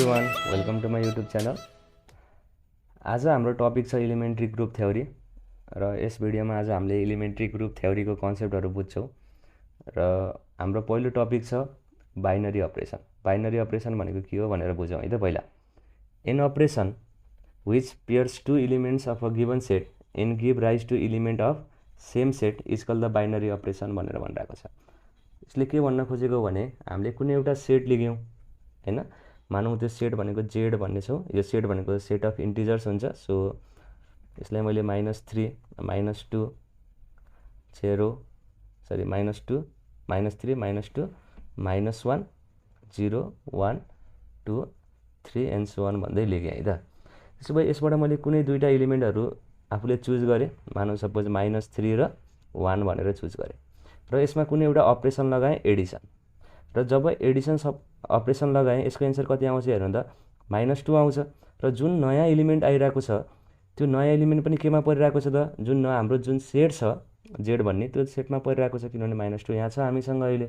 Everyone, welcome to my YouTube channel. आज हाम्रो topic छ इलिमेन्ट्री ग्रुप थ्योरी र यस भिडियोमा आज हामीले इलिमेन्ट्री ग्रुप थ्योरीको कन्सेप्टहरू बुझ्छौँ र हाम्रो पहिलो टपिक छ बाइनरी अपरेसन। बाइनरी अपरेसन भनेको के हो भनेर बुझौँ है त। पहिला an operation which pairs two elements of a given set and give rise to element of same set is called the binary operation भनेर भनिरहेको छ। यसले के भन्न खोजेको भने हामीले कुनै एउटा सेट लिग्यौँ हैन, मानौँ त्यो सेट भनेको जेड भन्ने छौँ, यो सेट भनेको सेट अफ इन्टिजर्स हुन्छ। सो यसलाई मैले -3 -2 0 सरी -2 -3 -2 -1 0 1 2 3 एन्ड सो अन भन्दै लेखेँ है त। त्यसो भए यसबाट मैले कुनै दुईटा एलिमेन्टहरू आफूले चुज गरेँ, मानौँ सपोज -3 र 1 भनेर चुज गरेँ र यसमा कुनै एउटा अपरेसन लगाएँ एडिसन, र जब एडिसन अपरेसन लगाएँ यसको एन्सर कति आउँछ हेर्नु त, -2 आउँछ। र जुन नयाँ एलिमेन्ट आइरहेको छ त्यो नयाँ एलिमेन्ट पनि केमा परिरहेको छ त, जुन हाम्रो जुन सेट छ जेड भन्ने त्यो सेटमा परिरहेको छ, किनभने -2 यहाँ छ हामीसँग अहिले।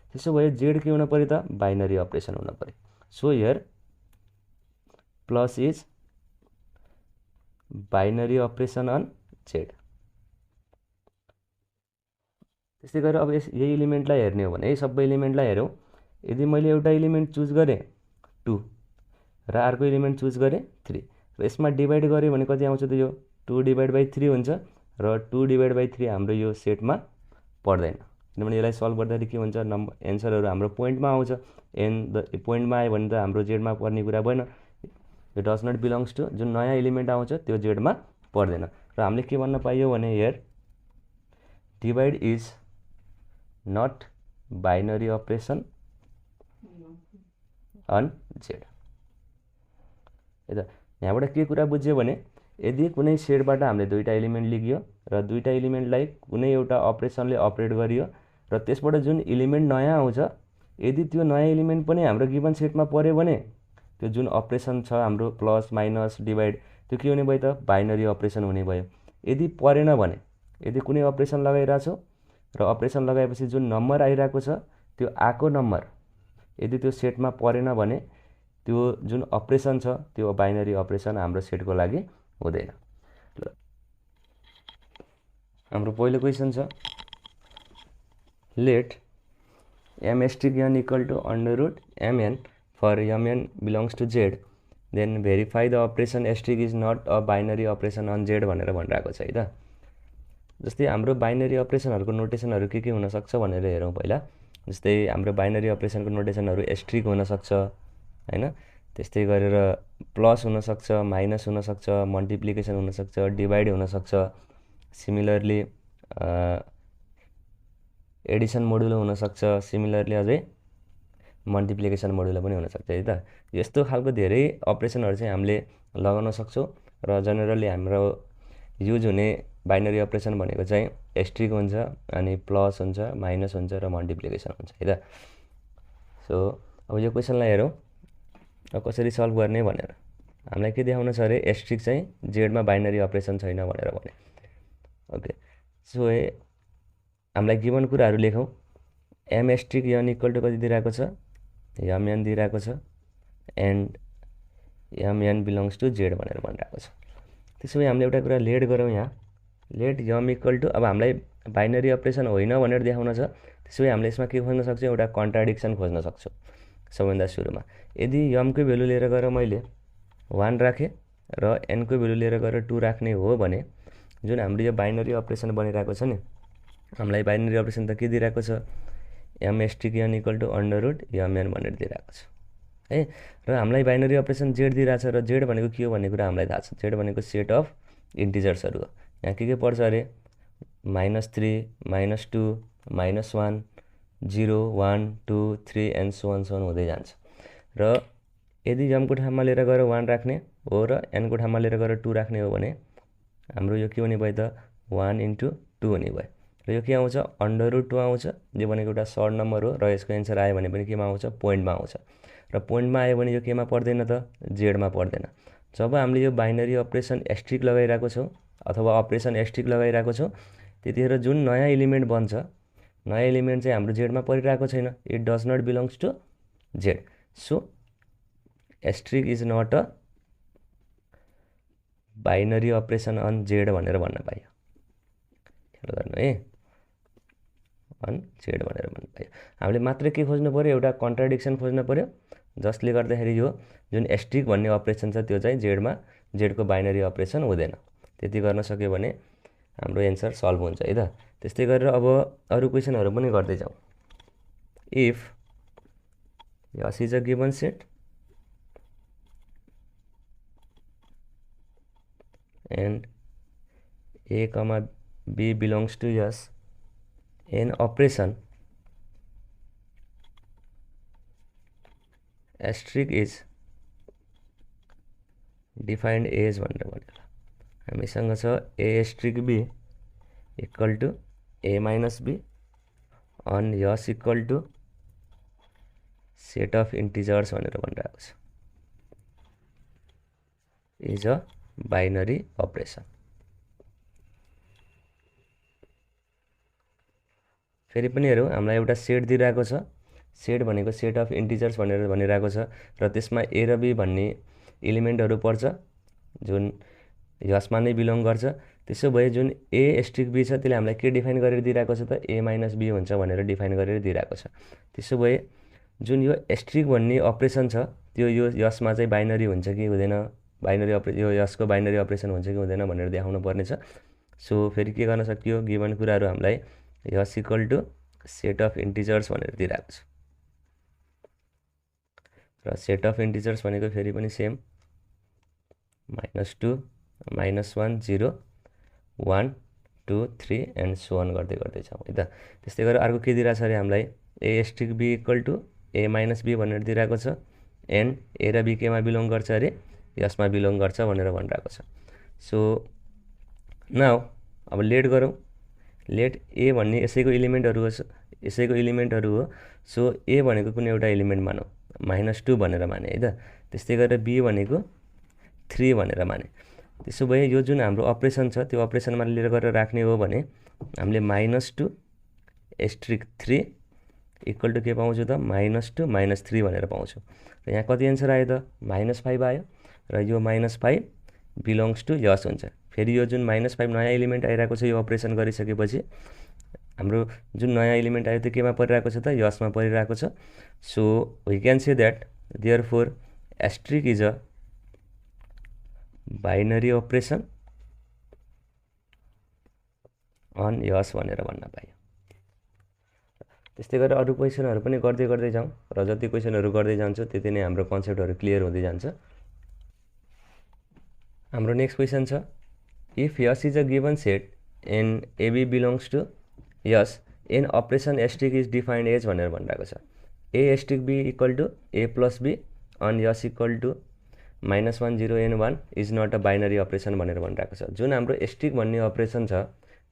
त्यसो भए जेड के हुन पर्यो त, बाइनरी अपरेसन हुन पर्यो। So here plus is binary operation on Z. त्यस्तै गरेर अब यही एलिमेन्टलाई हेर्ने हो भने यही सबै एलिमेन्टलाई हेरौँ। यदि मैले एउटा एलिमेन्ट चुज गरेँ 2 र अर्को एलिमेन्ट चुज गरेँ 3 र यसमा डिभाइड गरेँ भने कति आउँछ त, यो 2/3 हुन्छ र 2/3 हाम्रो यो सेटमा पर्दैन, किनभने यसलाई सल्भ गर्दाखेरि के हुन्छ, एन्सरहरू हाम्रो पोइन्टमा आउँछ। पोइन्टमा आयो भने त हाम्रो जेडमा पर्ने कुरा भएन। यो डज नट बिलोङ्स टु, जुन नयाँ एलिमेन्ट आउँछ त्यो जेडमा पर्दैन। र हामीले के भन्न पाइयो भने here divide is not binary operation on Z है त। यहाँबाट के कुरा बुझ्यो भने यदि कुनै सेटबाट हामीले दुईटा एलिमेन्ट लिग्यो र दुईटा एलिमेन्टलाई कुनै एउटा अपरेसनले अपरेट गरियो र त्यसबाट जुन एलिमेन्ट नयाँ आउँछ यदि त्यो नयाँ एलिमेन्ट पनि हाम्रो गिभन सेटमा पर्यो भने त्यो जुन अपरेसन छ हाम्रो प्लस माइनस डिभाइड त्यो के हुने भयो त, बाइनरी अपरेसन हुने भयो। यदि परेन भने, यदि कुनै अपरेसन लगाइरहेछौँ र अपरेसन लगाएपछि जुन नम्बर आइरहेको छ त्यो आएको नम्बर यदि त्यो सेटमा परेन भने त्यो जुन अपरेसन छ त्यो बाइनरी अपरेसन हाम्रो सेटको लागि हुँदैन। ल हाम्रो पहिलो क्वेसन छ, let m(n) equal to √mn for mn belongs to Z, then verify the operation is not a binary operation on Z भनेर भनिरहेको छ है त। जस्तै हाम्रो बाइनरी अपरेसनहरूको नोटेसनहरू के हुनसक्छ भनेर हेरौँ पहिला। जस्तै हाम्रो बाइनरी अपरेसनको नोटेसनहरू एस्ट्रिक हुनसक्छ हैन, त्यस्तै गरेर प्लस हुनसक्छ, माइनस हुनसक्छ, मल्टिप्लिकेसन हुनसक्छ, डिभाइड हुनसक्छ, सिमिलरली एडिसन मोडुलो हुनसक्छ, सिमिलरली अझै मल्टिप्लिकेसन मोडुलो पनि हुनसक्छ है त। यस्तो खालको धेरै अपरेसनहरू चाहिँ हामीले लगाउन सक्छौँ र जेनरली हाम्रो युज हुने बाइनरी अपरेसन भनेको चाहिँ एस्ट्रिक हुन्छ, अनि प्लस हुन्छ, माइनस हुन्छ र मल्टिप्लिकेसन हुन्छ है त। सो अब यो क्वेसनलाई हेरौँ कसरी सल्भ गर्ने भनेर। हामीलाई के देखाउन छ अरे, एस्ट्रिक चाहिँ जेडमा बाइनरी अपरेसन छैन भनेर भने। ओके, सो हामीलाई गिभन कुराहरू लेखौँ। m(n) इक्वल टु कति दिइरहेको छ, mn दिइरहेको छ, and mn belongs to Z भनेर भनिरहेको छ। त्यसो भए हामीले एउटा कुरा लेट गरौँ यहाँ, लेट m इक्वल टु, अब हामीलाई बाइनरी अपरेसन होइन भनेर देखाउन छ। त्यसो भए हामीले यसमा के खोज्न सक्छौँ, एउटा कन्ट्राडिक्सन खोज्न सक्छौँ सबभन्दा सुरुमा। यदि m को भेल्यु लिएर गएर मैले 1 राखेँ र n को भेल्यु लिएर गएर 2 राख्ने हो भने जुन हाम्रो यो बाइनरी अपरेसन बनिरहेको छ नि, हामीलाई बाइनरी अपरेसन त के दिइरहेको छ, m(n) इक्वल टु √mn भनेर दिइरहेको छ है। र हामीलाई बाइनरी अपरेसन जेड दिइरहेको छ र जेड भनेको के हो भन्ने कुरा हामीलाई थाहा छ। जेड भनेको सेट अफ इन्टिजर्सहरू हो। यहाँ के पर्छ अरे, -3 -2 -1 0 1 2 3 एन्ड सो अन हुँदै जान्छ। र यदि m को ठाउँमा लिएर गएर 1 राख्ने हो र n को ठाउँमा लिएर गएर 2 राख्ने हो भने हाम्रो यो के हुने भयो त, 1 × 2 हुने भयो। र यो के आउँछ, √2 आउँछ, जो भनेको एउटा सर्ट नम्बर हो र यसको एन्सर आयो भने पनि केमा आउँछ, पोइन्टमा आउँछ। र पोइन्टमा आयो भने यो केमा पर्दैन त, जेडमा पर्दैन। जब हामीले यो बाइनरी अपरेसन एस्ट्रिक लगाइरहेको छौँ अथवा अपरेसन एस्ट्रिक लगाइरहेको छौँ त्यतिखेर जुन नयाँ एलिमेन्ट बन्छ, नयाँ एलिमेन्ट चाहिँ हाम्रो जेडमा परिरहेको छैन, it does not belongs to Z. So asterisk is not a binary operation on Z भनेर भन्न पाइयो। ख्याल गर्नु है, अन जेड भनेर भन्न पाइयो। हामीले मात्रै के खोज्नु पर्यो, एउटा कन्ट्राडिक्सन खोज्नु पर्यो जसले गर्दाखेरि यो जुन एस्ट्रिक भन्ने अपरेसन छ त्यो चाहिँ जेडको बाइनरी अपरेसन हुँदैन। त्यति गर्न सक्यो भने हाम्रो एन्सर सल्भ हुन्छ है त। त्यस्तै गरेर अब अरू क्वेसनहरू पनि गर्दै जाउँ। If S is a given set and A, B belongs to S, an operation asterisk is defined as भनेर भनेर हामीसँग छ A asterisk B equal to A minus B on S equal to set of integers भनेर भनिरहेको छ, is a binary operation. फेरि पनि हेरौँ, हामीलाई एउटा सेट दिइरहेको छ, सेट भनेको सेट अफ इन्टिजर्स भनेर भनिरहेको छ र त्यसमा ए र बी भन्ने इलिमेन्टहरू पर्छ जुन यसमा नै बिलोङ गर्छ। त्यसो भए जुन ए एस्ट्रिक बी छ त्यसले हामीलाई के डिफाइन गरेर दिइरहेको छ त ए माइनस बी हुन्छ भनेर डिफाइन गरेर दिइरहेको छ। त्यसो भए जुन यो एस्ट्रिक भन्ने अपरेसन छ त्यो यो यसमा चाहिँ बाइनरी हुन्छ कि हुँदैन, यो यसको बाइनरी अपरेसन हुन्छ कि हुँदैन भनेर देखाउनु पर्नेछ। सो फेरि के गर्न सकियो, गिभन कुराहरू हामीलाई S equal to set of integers भनेर दिइरहेको छ र सेट अफ इन्टिजर्स भनेको फेरि पनि सेम -2 -1 0 1 2 3 एन्ड सो अन गर्दै गर्दै जाउँ है त। त्यस्तै गरेर अर्को के दिइरहेको छ अरे हामीलाई a asterisk b equal to a minus b भनेर दिइरहेको छ एन्ड ए र बी केमा बिलोङ गर्छ अरे, यसमा बिलोङ गर्छ भनेर भनिरहेको छ। सो नाउ अब लेट गरौँ, लेट ए भन्ने यसैको इलिमेन्टहरू हो। सो ए भनेको कुनै एउटा इलिमेन्ट मानौँ, -2 भनेर माने है त। त्यस्तै गरेर बी भनेको 3 भनेर माने। त्यसो भए यो जुन हाम्रो अपरेसन छ त्यो अपरेसनमा लिएर गरेर राख्ने हो भने हामीले -2 एस्ट्रिक 3 इक्वल टु के पाउँछु त -2 -3 भनेर पाउँछु। र यहाँ कति एन्सर आयो त -5 आयो र यो -5 बिलोङ्स टु यस हुन्छ। फेरि यो जुन -5 नयाँ एलिमेन्ट आइरहेको छ यो अपरेसन गरिसकेपछि हाम्रो जुन नयाँ एलिमेन्ट आयो त्यो केमा परिरहेको छ त यसमा परिरहेको छ। So we can say that therefore asterisk is a binary operation on S भनेर भन्न पाइयो। त्यस्तै गरेर अरू क्वेसनहरू पनि गर्दै जाउँ र जति क्वेसनहरू गर्दै जान्छ त्यति नै हाम्रो कन्सेप्टहरू क्लियर हुँदै जान्छ। हाम्रो नेक्स्ट क्वेसन छ if S is a given set and a b belongs to S an operation asterisk is defined as भनेर भनिरहेको छ। A asterisk b equal to a plus b on S equal to -1 0 and 1 is not a binary operation भनेर भनिरहेको छ। जुन हाम्रो asterisk भन्ने operation छ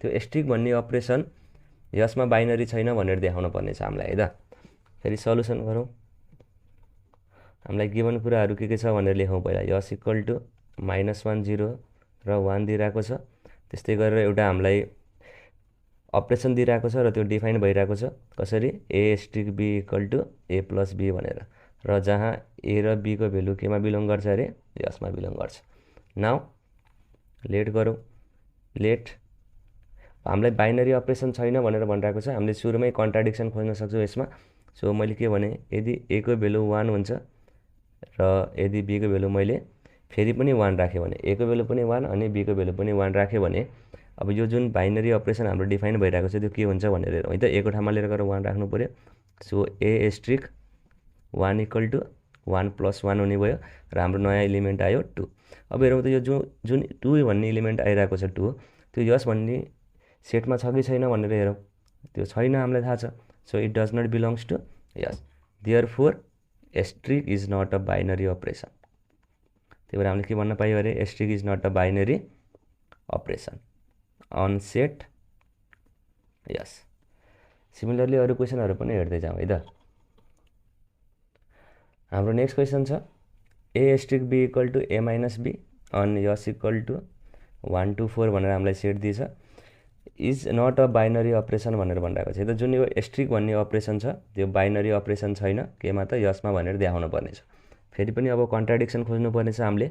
त्यो एस्ट्रिक भन्ने अपरेसन यसमा बाइनरी छैन भनेर देखाउनु पर्ने छ हामीलाई है त। फेरि सल्युसन गरौँ, हामीलाई गिभन कुराहरू के छ भनेर लेखौँ। पहिला यस इक्वल टु -1 0 र 1 दिइरहेको छ। त्यस्तै गरेर एउटा हामीलाई अपरेसन दिइरहेको छ र त्यो डिफाइन भइरहेको छ कसरी, a asterisk b equal to a plus b भनेर, र जहाँ ए र बीको भेल्यु केमा बिलोङ गर्छ अरे, यसमा बिलोङ गर्छ। नाउ लेट गरौँ, लेट हामीलाई बाइनरी अपरेसन छैन भनेर भनिरहेको छ। हामीले सुरुमै कन्ट्राडिक्सन खोज्न सक्छौँ यसमा। सो मैले के भने यदि ए को भेल्यु 1 हुन्छ र यदि बीको भेल्यु मैले फेरि पनि 1 राख्यो भने, ए को भेल्यु पनि 1 अनि बीको भेल्यु पनि 1 राख्यो भने अब यो जुन बाइनरी अपरेसन हाम्रो डिफाइन भइरहेको छ त्यो के हुन्छ भनेर हेरौँ है त। ए को ठाउँमा लिएर गएर 1 राख्नु पऱ्यो। So a asterisk 1 equal to 1 + 1 हुने भयो र हाम्रो नयाँ इलिमेन्ट आयो 2। अब हेरौँ त यो जुन 2 भन्ने इलिमेन्ट आइरहेको छ 2 त्यो यस भन्ने सेटमा छ कि छैन भनेर हेरौँ। त्यो छैन हामीलाई थाहा छ। So it does not belongs to S, therefore asterisk is not a binary operation. त्यही भएर हामीले के भन्न पाइयो अरे, asterisk is not a binary operation on set S. Similarly अरू क्वेसनहरू पनि हेर्दै जाउँ है त। हाम्रो नेक्स्ट क्वेसन छ a asterisk b equal to a minus b on S equal to 1 2 4 भनेर हामीलाई सेट दिएछ, is not a binary operation भनेर भनिरहेको छ। त जुन यो एस्ट्रिक भन्ने अपरेसन छ त्यो बाइनरी अपरेसन छैन केमा त यसमा भनेर देखाउनु पर्ने छ। फेरि पनि अब कन्ट्राडिक्सन खोज्नुपर्ने छ हामीले।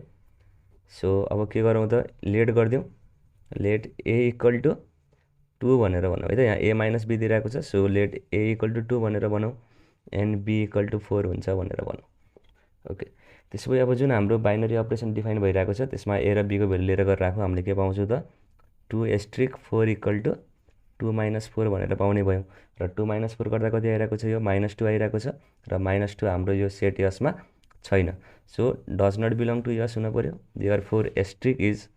सो अब के गरौँ त, लेट गरिदिउँ, लेट ए इक्वल टु 2 भनेर भनौँ है त। यहाँ ए माइनस बी दिइरहेको छ, so let a equal to 2 भनेर बनाऊ, एन्ड बी इक्वल टु 4 हुन्छ भनेर भनौँ। ओके, त्यसपछि अब जुन हाम्रो बाइनरी अपरेसन डिफाइन भइरहेको छ त्यसमा ए र बीको भेल्यु लिएर गएर राखौँ। हामीले के पाउँछौँ त, 2 एस्ट्रिक 4 इक्वल टु 2 माइनस 4 भनेर पाउने भयौँ। र 2 माइनस 4 गर्दा कति आइरहेको छ, यो -2 आइरहेको छ, र -2 हाम्रो यो सेट यसमा छैन, so does not belong to S हुन पऱ्यो। Therefore asterisk is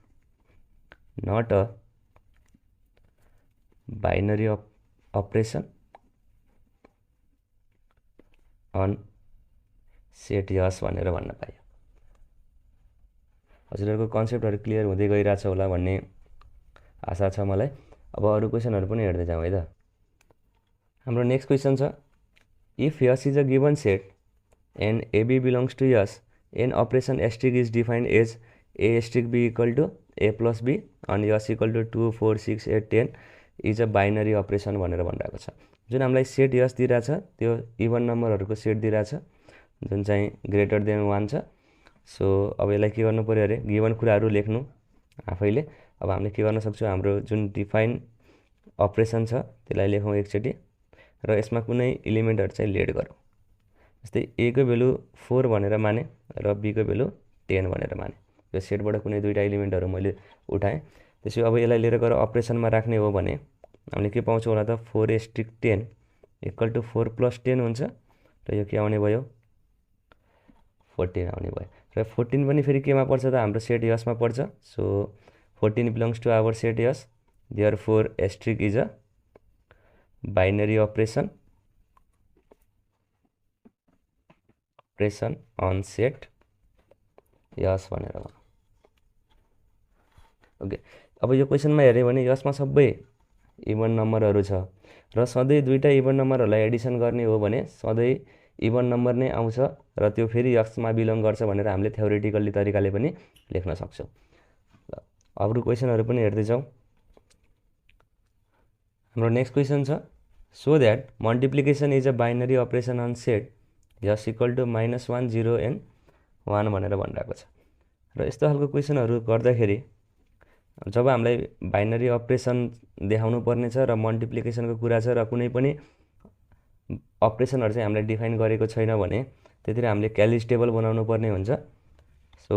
not a binary operation on set S भनेर भन्न पाइयो। हजुरहरूको कन्सेप्टहरू क्लियर हुँदै गइरहेछ होला भन्ने आशा छ मलाई। अब अरू क्वेसनहरू पनि हेर्दै जाउँ है त। हाम्रो नेक्स्ट क्वेसन छ, if S is a given set and a b belongs to S an operation asterisk is defined as a asterisk b equal to a plus b अनि S equal to 2 4 6 8 10 is a binary operation भनेर भनिरहेको छ। जुन हामीलाई set यस दिइरहेछ त्यो even नम्बरहरूको set दिइरहेछ जुन चाहिँ ग्रेटर देन 1 छ। सो अब यसलाई के गर्नु पऱ्यो अरे, गिभन कुराहरू लेख्नु आफैले। अब हामीले के गर्न सक्छौँ, हाम्रो जुन डिफाइन अपरेसन छ त्यसलाई लेखौँ एकचोटि, र यसमा कुनै इलिमेन्टहरू चाहिँ लेट गरौँ। जस्तै ए को भेल्यु 4 भनेर माने र बी को भेल्यु 10 भनेर माने। यो सेटबाट कुनै दुईवटा इलिमेन्टहरू मैले उठाएँ। त्यसपछि अब यसलाई लिएर गएर अपरेसनमा राख्ने हो भने हामीले के पाउँछौँ होला त, 4 एस्ट्रिक 10 इक्वल टु 4 प्लस 10 हुन्छ, र यो के आउने भयो, 14 आउने भयो। र 14 पनि फेरि केमा पर्छ त, हाम्रो सेट यसमा पर्छ। So 14 belongs to our set S, therefore asterisk is a binary operation on set S भनेर भनौँ। ओके, अब यो क्वेसनमा हेऱ्यो भने यसमा सबै इभन नम्बरहरू छ, र सधैँ दुईवटा इभन नम्बरहरूलाई एडिसन गर्ने हो भने सधैँ इभन नम्बर नै आउँछ, र त्यो फेरि यसमा बिलोङ गर्छ भनेर हामीले थ्योरिटिकल्ली तरिकाले पनि लेख्न सक्छौँ। अरू क्वेसनहरू पनि हेर्दै जाउँ। हाम्रो नेक्स्ट क्वेसन छ, so that multiplication is a binary operation on set S equal to -1 0 and 1 भनेर भनिरहेको छ। र यस्तो खालको क्वेसनहरू गर्दाखेरि जब हामीलाई बाइनरी अपरेसन देखाउनु पर्ने छ र मल्टिप्लिकेसनको कुरा छ र कुनै पनि अपरेसनहरू चाहिँ हामीले डिफाइन गरेको छैन भने त्यतिखेर हामीले क्यालिज टेबल बनाउनु पर्ने हुन्छ। सो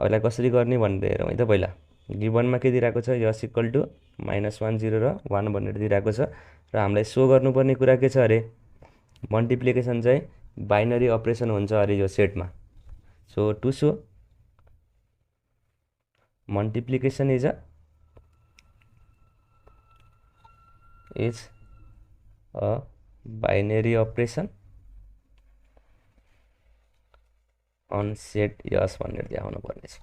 यसलाई कसरी गर्ने भनेर हेरौँ है त। पहिला गिभनमा के दिइरहेको छ, यस इक्वल टु -1 0 र 1 भनेर दिइरहेको छ, र हामीलाई सो गर्नुपर्ने कुरा के छ अरे, मल्टिप्लिकेसन चाहिँ बाइनरी अपरेसन हुन्छ अरे यो सेटमा। So to so multiplication is a binary operation on set S भनेर देखाउनु पर्ने छ।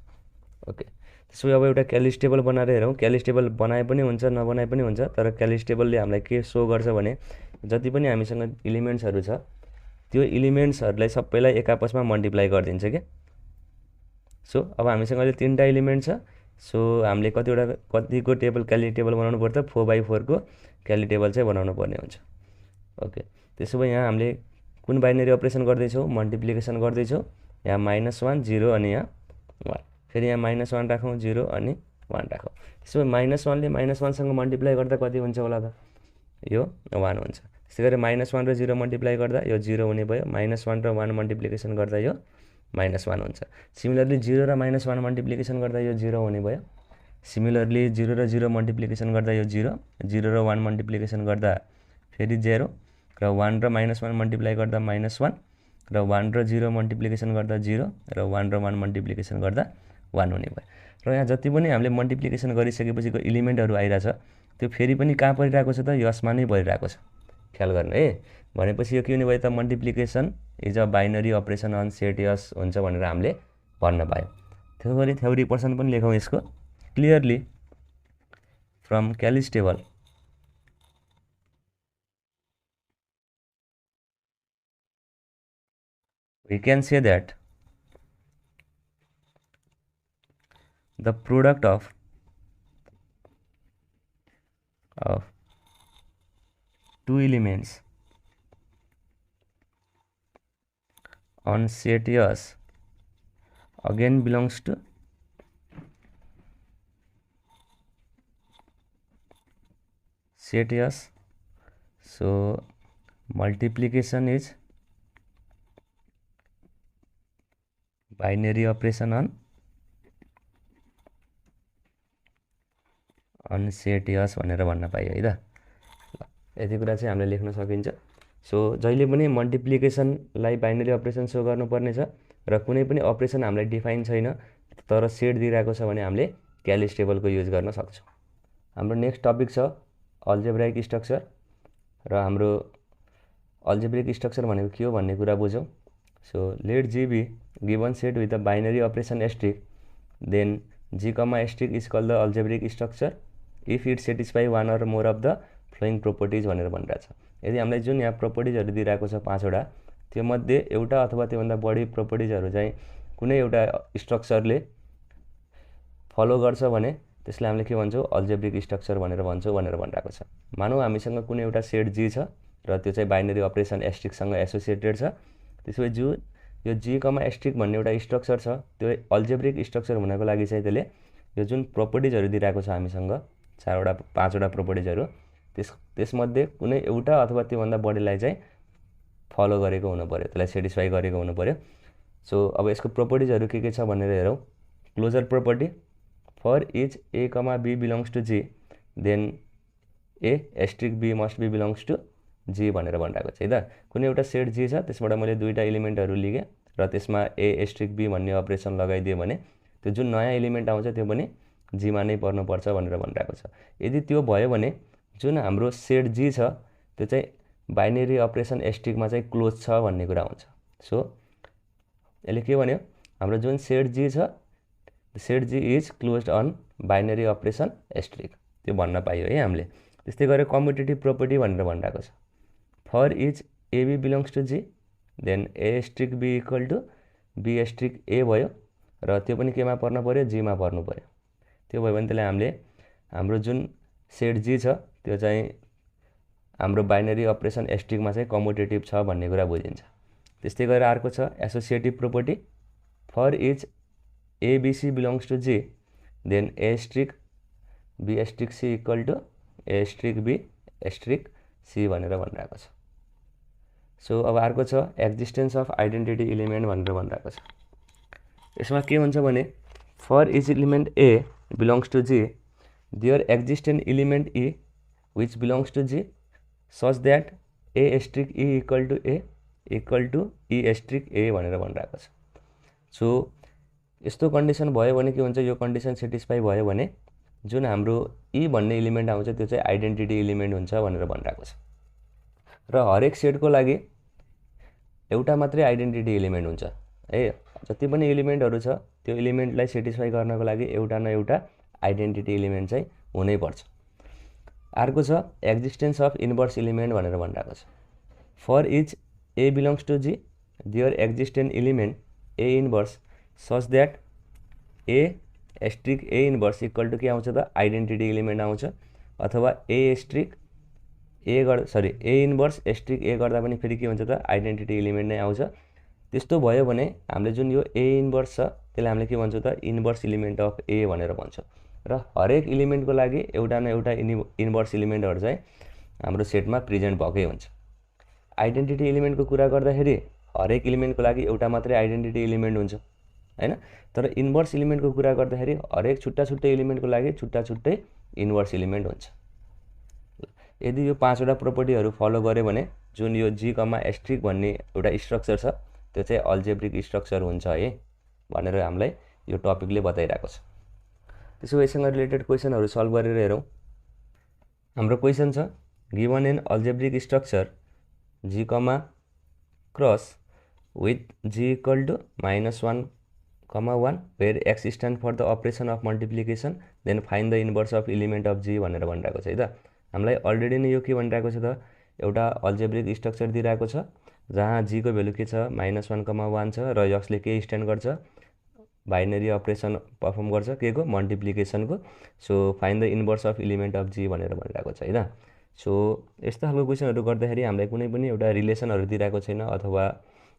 ओके, त्यसो अब एउटा क्यालिज टेबल बनाएर हेरौँ। क्यालिज टेबल बनाए पनि हुन्छ नबनाए पनि हुन्छ, तर क्यालिज टेबलले हामीलाई के सो गर्छ भने जति पनि हामीसँग इलिमेन्ट्सहरू छ त्यो इलिमेन्ट्सहरूलाई सबैलाई एक आपसमा मल्टिप्लाई गरिदिन्छ के। सो अब हामीसँग अहिले 3टा इलिमेन्ट छ। सो हामीले कतिको टेबल क्यालिज टेबल बनाउनु पर्छ, 4x4 को क्यालिज टेबल चाहिँ बनाउनु पर्ने हुन्छ। ओके, त्यसो भए यहाँ हामीले कुन बाइनरी अपरेसन गर्दैछौँ, मल्टिप्लिकेसन गर्दैछौँ। यहाँ -1 0 अनि यहाँ 1, फेरि यहाँ -1 राखौँ 0 अनि 1 राखौँ। त्यसो भए -1 ले -1सँग मल्टिप्लाई गर्दा कति हुन्छ होला त, यो 1 हुन्छ। त्यसै गरी -1 र 0 मल्टिप्लाई गर्दा यो 0 हुने भयो, -1 र 1 मल्टिप्लिकेसन गर्दा यो -1 हुन्छ। सिमिलरली 0 र -1 मल्टिप्लिकेसन गर्दा यो 0 हुने भयो। सिमिलरली 0 र 0 मल्टिप्लिकेसन गर्दा यो 0, 0 र 1 मल्टिप्लिकेसन गर्दा फेरि 0, र 1 र -1 मल्टिप्लाई गर्दा -1, र 1 र 0 मल्टिप्लिकेसन गर्दा 0, र 1 र 1 मल्टिप्लिकेसन गर्दा 1 हुने भयो। र यहाँ जति पनि हामीले मल्टिप्लिकेसन गरिसकेपछिको इलिमेन्टहरू आइरहेछ त्यो फेरि पनि कहाँ परिरहेको छ त, यसमा नै परिरहेको छ। ख्याल गर्नु है। भनेपछि यो के हुने भयो त, multiplication is a binary operation on set S हुन्छ भनेर हामीले भन्न पायौँ। त्यसो गरी थ्योरी पर्सन पनि लेखौँ यसको clearly from Cayley's table we can say that the product of two elements on set S again belongs to set yes. So multiplication is binary operation on set yes भनेर भन्न पाइयो है त। यति कुरा चाहिँ हामीले लेख्न सकिन्छ। सो जहिले पनि मल्टिप्लिकेसनलाई बाइनरी अपरेसन सो गर्नुपर्ने छ र कुनै पनि अपरेसन हामीलाई डिफाइन छैन तर सेट दिइरहेको छ भने हामीले क्यालिस टेबलको युज गर्न सक्छौँ। हाम्रो नेक्स्ट टपिक छ अल्जेब्राइक स्ट्रक्चर र हाम्रो अल्जेब्रिक स्ट्रक्चर भनेको के हो भन्ने कुरा बुझौँ। So let G be given set with the binary operation asterisk then G comma asterisk is called the algebraic structure if it satisfy one or more of the following properties भनेर भनिरहेको छ। यदि हामीलाई जुन यहाँ प्रोपर्टिजहरू दिइरहेको छ 5वटा त्योमध्ये एउटा अथवा त्योभन्दा बढी प्रोपर्टिजहरू चाहिँ कुनै एउटा स्ट्रक्चरले फलो गर्छ भने त्यसलाई हामीले के भन्छौँ अल्जेब्रिक स्ट्रक्चर भनेर भन्छौँ भनेर भनिरहेको छ। मानौँ हामीसँग कुनै एउटा सेट जी छ र त्यो चाहिँ बाइनरी अपरेसन एस्ट्रिकसँग एसोसिएटेड छ। त्यसपछि यो जी कमा एस्ट्रिक भन्ने एउटा स्ट्रक्चर छ त्यो अल्जेब्रिक स्ट्रक्चर हुनको लागि चाहिँ त्यसले यो जुन प्रोपर्टिजहरू दिइरहेको छ हामीसँग 5वटा प्रोपर्टिजहरू त्यसमध्ये कुनै एउटा अथवा त्योभन्दा बढीलाई चाहिँ फलो गरेको हुनु पर्यो, त्यसलाई सेटिस्फाई गरेको हुनु पर्यो। सो अब यसको प्रोपर्टिजहरू के छ भनेर हेरौँ। Closure property for each a comma b belongs to G then a asterisk b must be belongs to G भनेर भनिरहेको छ है त। कुनै एउटा सेट जी छ त्यसबाट मैले दुईवटा एलिमेन्टहरू लिएँ र त्यसमा ए एस्ट्रिक बी भन्ने अपरेसन लगाइदिएँ भने त्यो जुन नयाँ एलिमेन्ट आउँछ त्यो पनि जीमा नै पर्नुपर्छ भनेर भनिरहेको छ। यदि त्यो भयो भने जुन हाम्रो सेट जी छ त्यो चाहिँ बाइनरी अपरेसन एस्ट्रिकमा चाहिँ क्लोज छ भन्ने कुरा हुन्छ। सो यसले के भन्यो हाम्रो जुन सेट जी छ set G is closed on binary operation asterisk त्यो भन्न पाइयो है हामीले। त्यस्तै गरेर कम्युटेटिभ प्रोपर्टी भनेर भनिरहेको छ for each a b belongs to G then a asterisk b equal to b asterisk a भयो र त्यो पनि केमा पर्नु पर्यो जीमा पर्नु पर्यो। त्यो भयो भने त्यसलाई हामीले हाम्रो जुन सेट जी छ त्यो चाहिँ हाम्रो बाइनरी अपरेसन एस्ट्रिकमा चाहिँ कम्युटेटिभ छ भन्ने कुरा बुझिन्छ। त्यस्तै गरेर अर्को छ associative property for each a b c belongs to G then a asterisk b asterisk c equal to a asterisk b asterisk c भनेर भनिरहेको छ। सो अब अर्को छ एक्जिस्टेन्स अफ आइडेन्टिटी इलिमेन्ट भनेर भनिरहेको छ। यसमा के हुन्छ भने for each element a belongs to G there existent element e which belongs to G such that a asterisk e equal to a equal to e asterisk a भनेर भनिरहेको छ। सो यस्तो कन्डिसन भयो भने के हुन्छ यो कन्डिसन सेटिस्फाई भयो भने जुन हाम्रो ई भन्ने एलिमेन्ट आउँछ त्यो चाहिँ आइडेन्टिटी एलिमेन्ट हुन्छ भनेर भनिरहेको छ। र हरेक सेटको लागि एउटा मात्रै आइडेन्टिटी एलिमेन्ट हुन्छ है। जति पनि एलिमेन्टहरू छ त्यो एलिमेन्टलाई सेटिस्फाई गर्नको लागि एउटा न एउटा आइडेन्टिटी एलिमेन्ट चाहिँ हुनैपर्छ। अर्को छ एक्जिस्टेन्स अफ इन्भर्स एलिमेन्ट भनेर भनिरहेको छ for each a belongs to G there existent element a inverse such that a asterisk a inverse equal to के आउँछ त आइडेन्टिटी एलिमेन्ट आउँछ अथवा a asterisk a inverse asterisk a गर्दा पनि फेरि के हुन्छ त आइडेन्टिटी एलिमेन्ट नै आउँछ। त्यस्तो भयो भने हामीले जुन यो ए इन्भर्स छ त्यसलाई हामीले के भन्छौँ त इन्भर्स एलिमेन्ट अफ ए भनेर भन्छौँ। र हरेक एलिमेन्टको लागि एउटा न एउटा इन्भर्स एलिमेन्टहरू चाहिँ हाम्रो सेटमा प्रेजेन्ट भएकै हुन्छ। आइडेन्टिटी एलिमेन्टको कुरा गर्दाखेरि हरेक एलिमेन्टको लागि एउटा मात्रै आइडेन्टिटी एलिमेन्ट हुन्छ हैन। तर इन्भर्स एलिमेन्टको कुरा गर्दाखेरि हरेक छुट्टा छुट्टै एलिमेन्टको लागि छुट्टा छुट्टै इन्भर्स एलिमेन्ट हुन्छ। यदि यो 5वटा प्रोपर्टीहरू फलो गर्यो भने जुन यो जी कमा एस्ट्रिक भन्ने एउटा स्ट्रक्चर छ त्यो चाहिँ अल्जेब्रिक स्ट्रक्चर हुन्छ है भनेर हामीलाई यो टपिकले बताइरहेको छ। त्यसो भए यससँग रिलेटेड क्वेसनहरू सल्भ गरेर हेरौँ। हाम्रो क्वेसन छ given an algebraic structure G comma cross with G equal to -1, 1 where x stand for the operation of multiplication then find the inverse of element of G भनेर भनिरहेको छ है त। हामीलाई अलरेडी नै यो के भनिरहेको छ त एउटा अल्जेब्रिक स्ट्रक्चर दिइरहेको छ जहाँ जी को भ्यालु के छ -1, 1 छ र यसले के स्ट्यान्ड गर्छ बाइनरी अपरेसन पर्फर्म गर्छ के को मल्टिप्लिकेसनको। So find the inverse of element of G भनेर भनिरहेको छ है त। सो यस्तो खालको क्वेसनहरू गर्दाखेरि हामीलाई कुनै पनि एउटा रिलेसनहरू दिइरहेको छैन अथवा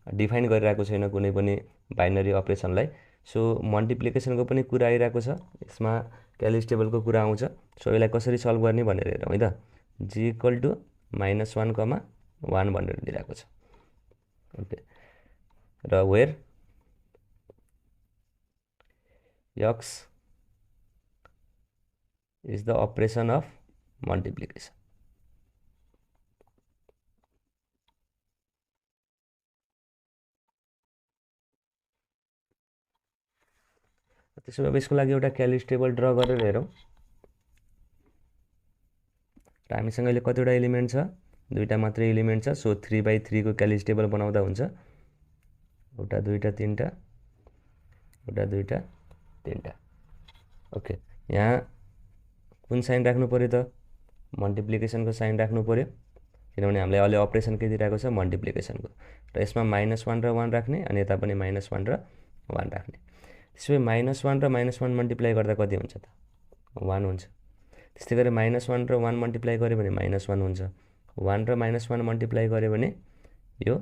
डिफाइन गरिरहेको छैन कुनै पनि बाइनरी अपरेसनलाई सो मल्टिप्लिकेसनको पनि कुरा आइरहेको छ, यसमा क्यालिज टेबलको कुरा आउँछ। सो यसलाई कसरी सल्भ गर्ने भनेर हेरौँ है त। जी इक्वल टु -1,1 भनेर दिइरहेको छ। ओके, र where x is the operation of multiplication. त्यसो भए यसको लागि एउटा क्यालिज टेबल ड्र गरेर हेरौँ। र हामीसँग अहिले कतिवटा एलिमेन्ट छ, दुईवटा मात्रै एलिमेन्ट छ। सो 3/3 को क्यालिज टेबल बनाउँदा हुन्छ। एउटा दुईवटा तिनवटा, एउटा दुईवटा तिनवटा। ओके, यहाँ कुन साइन राख्नु पऱ्यो त? मल्टिप्लिकेसनको साइन राख्नु पऱ्यो, किनभने हामीलाई अहिले अपरेसन के दिइरहेको छ? मल्टिप्लिकेसनको। र यसमा -1 र 1 राख्ने, अनि यता पनि -1 र 1 राख्ने। त्यसो भए -1 र -1 मल्टिप्लाई गर्दा कति हुन्छ त? 1 हुन्छ। त्यस्तै गरी -1 र 1 मल्टिप्लाई गऱ्यो भने -1 हुन्छ। 1 र -1 मल्टिप्लाई गऱ्यो भने यो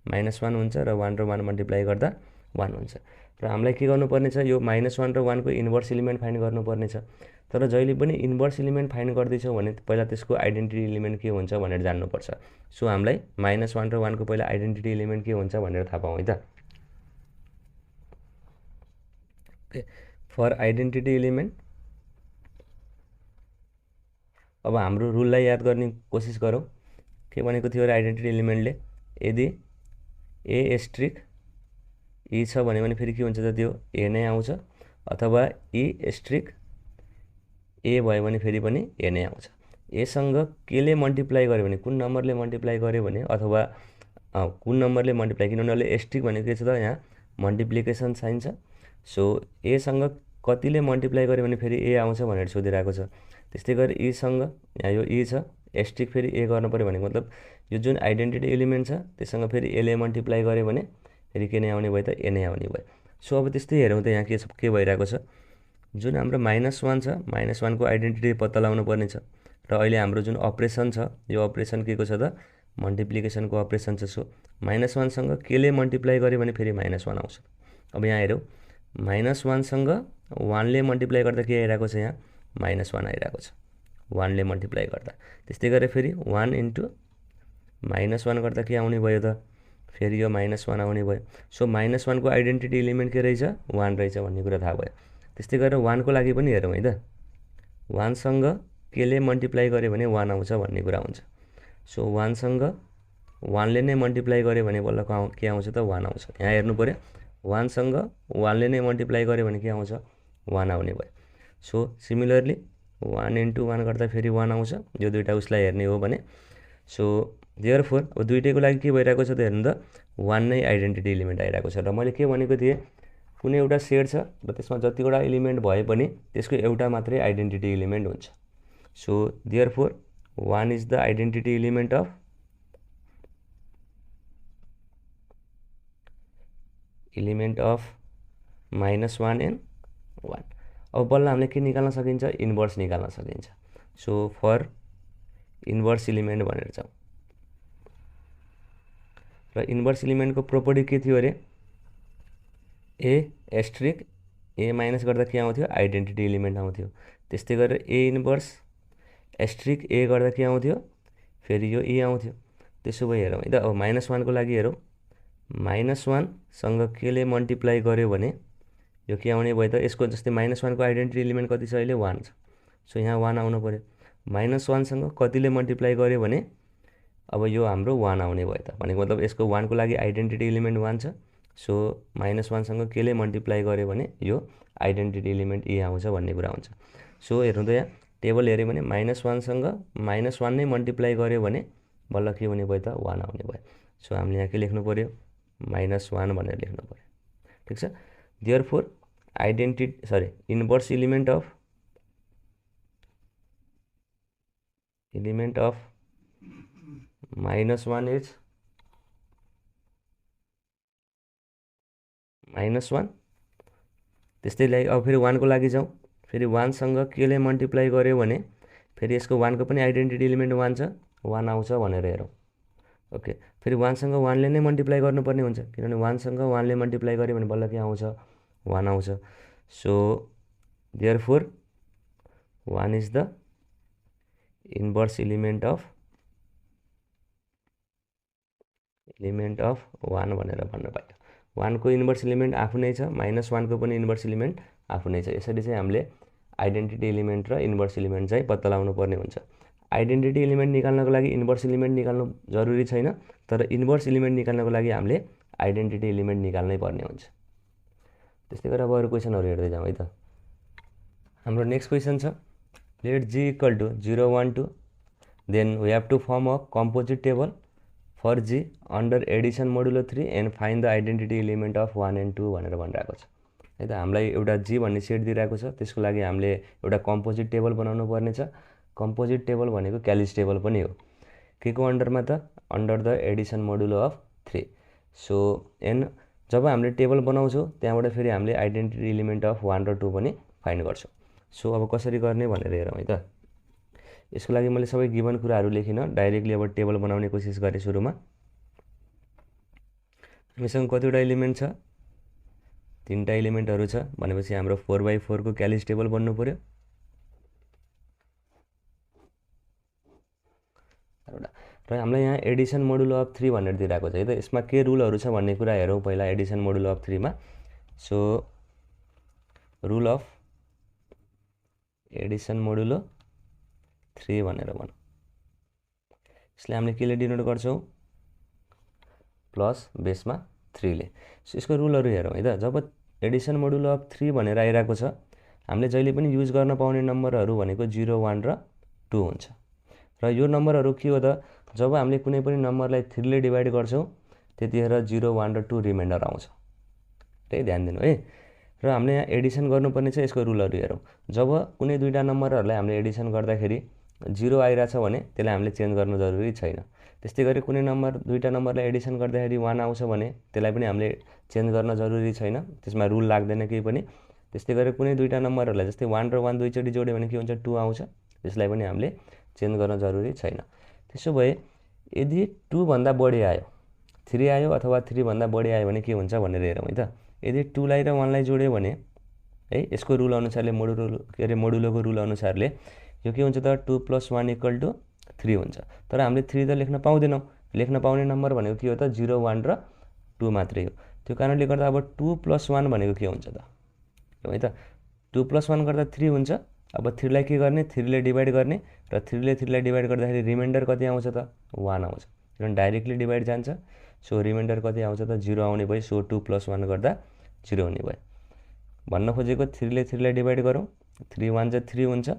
-1 हुन्छ, र 1 र 1 मल्टिप्लाई गर्दा 1 हुन्छ। र हामीलाई के गर्नुपर्ने छ? यो -1 र 1 को इन्भर्स एलिमेन्ट फाइन्ड गर्नुपर्ने छ। तर जहिले पनि इन्भर्स एलिमेन्ट फाइन्ड गर्दैछौँ भने पहिला त्यसको आइडेन्टिटी एलिमेन्ट के हुन्छ भनेर जान्नुपर्छ। सो हामीलाई -1 र 1 को पहिला आइडेन्टिटी एलिमेन्ट के हुन्छ भनेर थाहा पाऊँ है त। ओके, फर आइडेन्टिटी एलिमेन्ट अब हाम्रो रुललाई याद गर्ने कोसिस गरौँ। के भनेको थियो र आइडेन्टिटी एलिमेन्टले? यदि ए एस्ट्रिक ई छ भने फेरि के हुन्छ त? त्यो ए नै आउँछ। अथवा ई एस्ट्रिक ए भयो भने फेरि पनि ए नै आउँछ। एसँग केले मल्टिप्लाई गर्यो भने, कुन नम्बरले मल्टिप्लाई गर्यो भने, अथवा कुन नम्बरले मल्टिप्लाई, किनभने अहिले एस्ट्रिक भनेको के छ त? यहाँ मल्टिप्लिकेसन साइन छ। सो एसँग कतिले मल्टिप्लाई गर्यो भने फेरि ए आउँछ भनेर सोधिरहेको छ। त्यस्तै गरी ईसँग, यहाँ यो ई छ, एस्ट्रिक फेरि ए गर्नु पऱ्यो भनेको मतलब यो जुन आइडेन्टिटी एलिमेन्ट छ त्यससँग फेरि एले मल्टिप्लाई गर्यो भने फेरि के नै आउने भयो त? ए नै आउने भयो। सो अब त्यस्तै हेरौँ त यहाँ के भइरहेको छ। जुन हाम्रो -1 छ, -1 को आइडेन्टिटी पत्ता लगाउनु पर्ने छ। र अहिले हाम्रो जुन अपरेसन छ, यो अपरेसन के को छ त? मल्टिप्लिकेसनको अपरेसन छ। सो -1 सँग केले मल्टिप्लाई गर्यो भने फेरि -1 आउँछ। अब यहाँ हेरौँ, -1 सँग 1 ले मल्टिप्लाई गर्दा के आइरहेको छ? यहाँ -1 आइरहेको छ, 1 ले मल्टिप्लाई गर्दा। त्यस्तै गरेर फेरि 1 इन्टु -1 गर्दा के आउने भयो त? फेरि यो -1 आउने भयो। सो -1 को आइडेन्टिटी एलिमेन्ट के रहेछ? 1 रहेछ भन्ने कुरा थाहा भयो। त्यस्तै गरेर 1 को लागि पनि हेरौँ है त। 1 सँग केले मल्टिप्लाई गर्यो भने 1 आउँछ भन्ने कुरा हुन्छ। सो 1 सँग 1 ले नै मल्टिप्लाई गर्यो भने बल्ल के आउँछ त? 1 आउँछ। यहाँ हेर्नु पऱ्यो, 1 सँग 1 ले नै मल्टिप्लाई गर्यो भने के आउँछ? 1 आउने भयो। सो सिमिलरली 1 इन्टु 1 गर्दा फेरि 1 आउँछ, यो दुईवटा उसलाई हेर्ने हो भने। सो देयरफोर अब दुइटैको लागि के भइरहेको छ त? हेर्नु त, 1 नै आइडेन्टिटी एलिमेन्ट आइरहेको छ। र मैले के भनेको थिएँ? कुनै एउटा सेट छ र त्यसमा जतिवटा एलिमेन्ट भए पनि त्यसको एउटा मात्रै आइडेन्टिटी एलिमेन्ट हुन्छ। So therefore 1 is the identity element of -1 and 1। अब बल्ल हामीले के निकाल्न सकिन्छ? इन्भर्स निकाल्न सकिन्छ। सो फर इन्भर्स एलिमेन्ट भनेर जाउँ। र इन्भर्स एलिमेन्टको प्रोपर्टी के थियो अरे? ए एस्ट्रिक ए माइनस गर्दा के आउँथ्यो? आइडेन्टिटी एलिमेन्ट आउँथ्यो। त्यस्तै गरेर ए इन्भर्स एस्ट्रिक ए गर्दा के आउँथ्यो? फेरि यो ए आउँथ्यो। त्यसो भए हेरौँ है त। अब -1 को लागि हेरौँ, -1 सँग केले मल्टिप्लाई गर्यो भने यो के आउने भयो त? यसको जस्तै -1 को आइडेन्टिटी एलिमेन्ट कति छ अहिले? 1 छ। सो यहाँ 1 आउनु पऱ्यो। -1 सँग कतिले मल्टिप्लाई गर्यो भने अब यो हाम्रो 1 आउने भयो त। भनेको मतलब यसको 1 को लागि आइडेन्टिटी एलिमेन्ट 1 छ। सो -1 सँग केले मल्टिप्लाई गर्यो भने यो आइडेन्टिटी एलिमेन्ट ए आउँछ भन्ने कुरा हुन्छ। सो हेर्नु त, यहाँ टेबल हेऱ्यो भने -1 सँग -1 नै मल्टिप्लाई गर्यो भने बल्ल के हुने भयो त? 1 आउने भयो। सो हामीले यहाँ के लेख्नु पऱ्यो? -1 भनेर लेख्नु पऱ्यो। ठिक छ। Therefore inverse element of -1 is -1। त्यस्तै लागि अब फेरि 1 को लागि जाउँ। फेरि 1 सँग केले मल्टिप्लाई गर्यो भने फेरि यसको 1 को पनि आइडेन्टिटी एलिमेन्ट 1 छ, 1 आउँछ भनेर हेरौँ। ओके, फेरि 1सँग 1ले नै मल्टिप्लाई गर्नुपर्ने हुन्छ, किनभने 1सँग 1ले मल्टिप्लाई गऱ्यो भने बल्ल के आउँछ, 1 आउँछ। So therefore 1 is the inverse element of 1 भनेर भन्न पाइयो। 1को इन्भर्स एलिमेन्ट आफू नै छ, -1को पनि इन्भर्स एलिमेन्ट आफू नै छ। यसरी चाहिँ हामीले आइडेन्टिटी एलिमेन्ट र इन्भर्स एलिमेन्ट चाहिँ पत्ता लगाउनु पर्ने हुन्छ। आइडेन्टिटी एलिमेन्ट निकाल्नको लागि इन्भर्स एलिमेन्ट निकाल्नु जरुरी छैन, तर इन्भर्स एलिमेन्ट निकाल्नको लागि हामीले आइडेन्टिटी एलिमेन्ट निकाल्नै पर्ने हुन्छ। त्यस्तै गरेर अब अरू क्वेसनहरू हेर्दै जाउँ है त। हाम्रो नेक्स्ट क्वेसन छ, let G equal to 0 1 2, then we have to form a composite table for G under addition modulo 3 and find the identity element of 1 and 2 भनेर भनिरहेको छ है त। हामीलाई एउटा जी भन्ने सेट दिइरहेको छ, त्यसको लागि हामीले एउटा कम्पोजिट टेबल बनाउनु पर्ने छ। कम्पोजिट टेबल भनेको क्यालिज टेबल पनि हो, के को अन्डरमा त, under the addition modulo of 3। So and जब हामीले टेबल बनाउँछौँ त्यहाँबाट फेरि हामीले आइडेन्टिटी एलिमेन्ट अफ 1 र 2 पनि फाइन्ड गर्छौँ। सो अब कसरी गर्ने भनेर हेरौँ है त। यसको लागि मैले सबै गिभन कुराहरू लेखिनँ, डाइरेक्टली अब टेबल बनाउने कोसिस गरेँ। सुरुमा हामीसँग कतिवटा एलिमेन्ट छ, 3टा एलिमेन्टहरू छ भनेपछि हाम्रो 4x4 को क्यालिज टेबल बन्नु पर्यो। र हामीलाई यहाँ एडिसन मोडुलो अफ 3 भनेर दिइरहेको छ है त। यसमा के रुलहरू छ भन्ने कुरा हेरौँ पहिला एडिसन मोडुलो अफ 3 मा। So rule of addition modulo 3 भनेर भनौँ। यसले हामीले केले डिनोट गर्छौँ, प्लस बेसमा 3 ले। सो यसको रुलहरू हेरौँ है त। जब एडिसन मोडुलो अफ 3 भनेर आइरहेको छ, हामीले जहिले पनि युज गर्न पाउने नम्बरहरू भनेको 0 1 र 2 हुन्छ। र यो नम्बरहरू के हो त, जब हामीले कुनै पनि नम्बरलाई 3 ले डिभाइड गर्छौँ त्यतिखेर 0 1 र 2 रिमाइन्डर आउँछ। त्यही ध्यान दिनु है। र हामीले यहाँ एडिसन गर्नुपर्ने छ, यसको रुलहरू हेरौँ। जब कुनै दुईवटा नम्बरहरूलाई हामीले एडिसन गर्दाखेरि 0 आइरहेछ भने त्यसलाई हामीले चेन्ज गर्नु जरुरी छैन। त्यस्तै गरी कुनै दुईवटा नम्बरलाई एडिसन गर्दाखेरि 1 आउँछ भने त्यसलाई पनि हामीले चेन्ज गर्न जरुरी छैन, त्यसमा रुल लाग्दैन केही पनि। त्यस्तै गरी कुनै दुईवटा नम्बरहरूलाई जस्तै 1 र 1 दुईचोटि जोड्यो भने के हुन्छ, 2 आउँछ, त्यसलाई पनि हामीले चेन्ज गर्न जरुरी छैन। त्यसो भए यदि 2 भन्दा बढी आयो, 3 आयो अथवा 3 भन्दा बढी आयो भने के हुन्छ भनेर हेरौँ है त। यदि 2 लाई र 1 लाई जोड्यो भने है, यसको रुल अनुसारले मोडुलोको रुल अनुसारले यो के हुन्छ त, 2 + 1 = 3 हुन्छ। तर हामीले 3 त लेख्न पाउँदैनौँ, लेख्न पाउने नम्बर भनेको के हो त, 0 1 र 2 मात्रै हो। त्यो कारणले गर्दा अब 2 + 1 भनेको के हुन्छ त है त, 2 + 1 गर्दा 3 हुन्छ। अब 3 लाई के गर्ने, 3 ले डिभाइड गर्ने, र 3 ले 3 लाई डिभाइड गर्दाखेरि रिमाइन्डर कति आउँछ त, 1 आउँछ, किनभने डाइरेक्टली डिभाइड जान्छ। सो रिमाइन्डर कति आउँछ त, 0 आउने भयो। सो 2 + 1 गर्दा 0 हुने भयो। भन्न खोजेको 3 ले 3 लाई डिभाइड गरौँ, 3 1 जा 3 हुन्छ,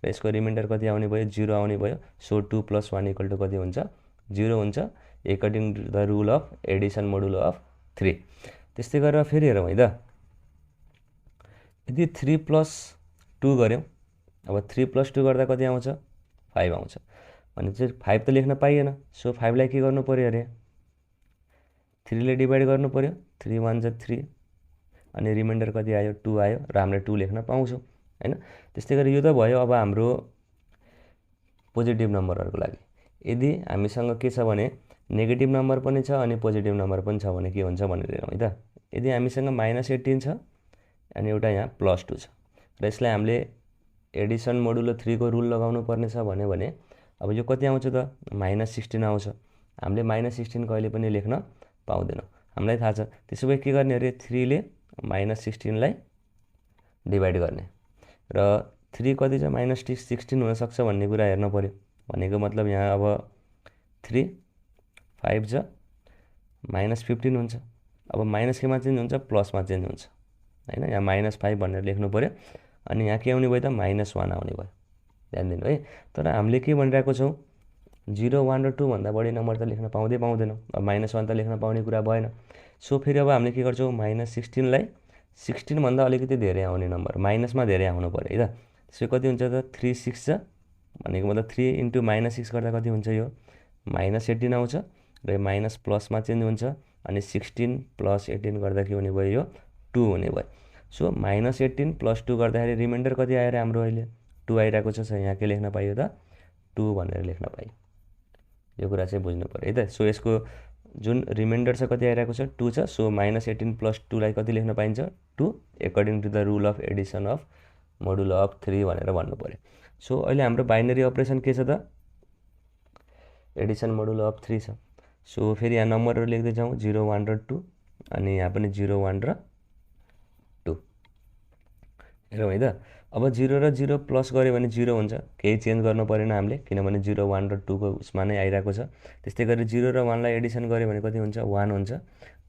र यसको रिमाइन्डर कति आउने भयो, 0 आउने भयो। सो 2 + 1 = कति हुन्छ, 0 हुन्छ, according to the rule of addition modulo of 3। त्यस्तै गरेर फेरि हेरौँ है त। यदि 3 + 2 गऱ्यौँ, अब 3 + 2 गर्दा कति आउँछ, 5 आउँछ। भने चाहिँ 5 त लेख्न पाइएन। सो 5 लाई के गर्नु पर्यो अरे, 3 ले डिभाइड गर्नु पर्यो, 3 1 जा 3, अनि रिमाइन्डर कति आयो, 2 आयो, र हामीले 2 लेख्न पाउँछौँ हैन। त्यस्तै गरी यो त भयो अब हाम्रो पोजिटिभ नम्बरहरूको लागि। यदि हामीसँग के छ भने नेगेटिभ नम्बर पनि छ अनि पोजिटिभ नम्बर पनि छ भने के हुन्छ भनेर हेरौँ है त। यदि हामीसँग -18 छ अनि एउटा यहाँ +2 छ, र यसलाई हामीले एडिसन मोडुलो 3 को रुल लगाउनु पर्ने छ भने अब यो कति आउँछ त, -16 आउँछ। हामीले -16 कहिले पनि लेख्न पाउँदैनौँ, हामीलाई थाहा छ। त्यसो भए के गर्ने अरे, 3 ले -16 लाई डिभाइड गर्ने, र 3 कति छ, -16 हुनसक्छ भन्ने कुरा हेर्न पर्यो। भनेको मतलब यहाँ अब 3 5 छ, -15 हुन्छ। अब माइनस केमा चेन्ज हुन्छ, प्लसमा चेन्ज हुन्छ हैन। यहाँ -5 भनेर लेख्नु पर्यो, अनि यहाँ के आउने भयो त, -1 आउने भयो। ध्यान दिनु है। तर हामीले के भनिरहेको छौँ, 0 1 र 2 भन्दा बढी नम्बर त लेख्न पाउँदैनौँ। अब -1 त लेख्न पाउने कुरा भएन। सो फेरि अब हामीले के गर्छौँ, -16 लाई 16 भन्दा अलिकति धेरै आउने नम्बर, माइनसमा धेरै आउनु पर्यो है त। त्यसो कति हुन्छ त, 3 6 छ, भनेको मतलब 3 × -6 गर्दा कति हुन्छ, यो -18 आउँछ, र माइनस प्लसमा चेन्ज हुन्छ, अनि 16 + 18 गर्दा के हुने भयो, यो 2 हुने भयो। सो -18 + 2 गर्दाखेरि रिमाइन्डर कति आयो र हाम्रो अहिले 2 आइरहेको छ। यहाँ के लेख्न पाइयो त, 2 भनेर लेख्न पाइयो। यो कुरा चाहिँ बुझ्नु पर्यो है त। सो यसको जुन रिमाइन्डर छ कति आइरहेको छ 2 छ। सो -18 + 2 लाई कति लेख्न पाइन्छ 2 according to the rule of addition of modulo of 3 भनेर भन्नु पर्यो। सो अहिले हाम्रो बाइनरी अपरेसन के छ त एडिसन मोडुलो अफ 3 छ। सो फेरि यहाँ नम्बरहरू लेख्दै जाउँ 0 1 र 2 अनि यहाँ पनि 0 1 र 2 हेरौँ है त। अब 0 र 0 प्लस गऱ्यो भने 0 हुन्छ, केही चेन्ज गर्नु परेन हामीले किनभने 0 1 र 2 को उसमा नै आइरहेको छ। त्यस्तै गरी 0 र 1 लाई एडिसन गऱ्यो भने कति हुन्छ 1 हुन्छ,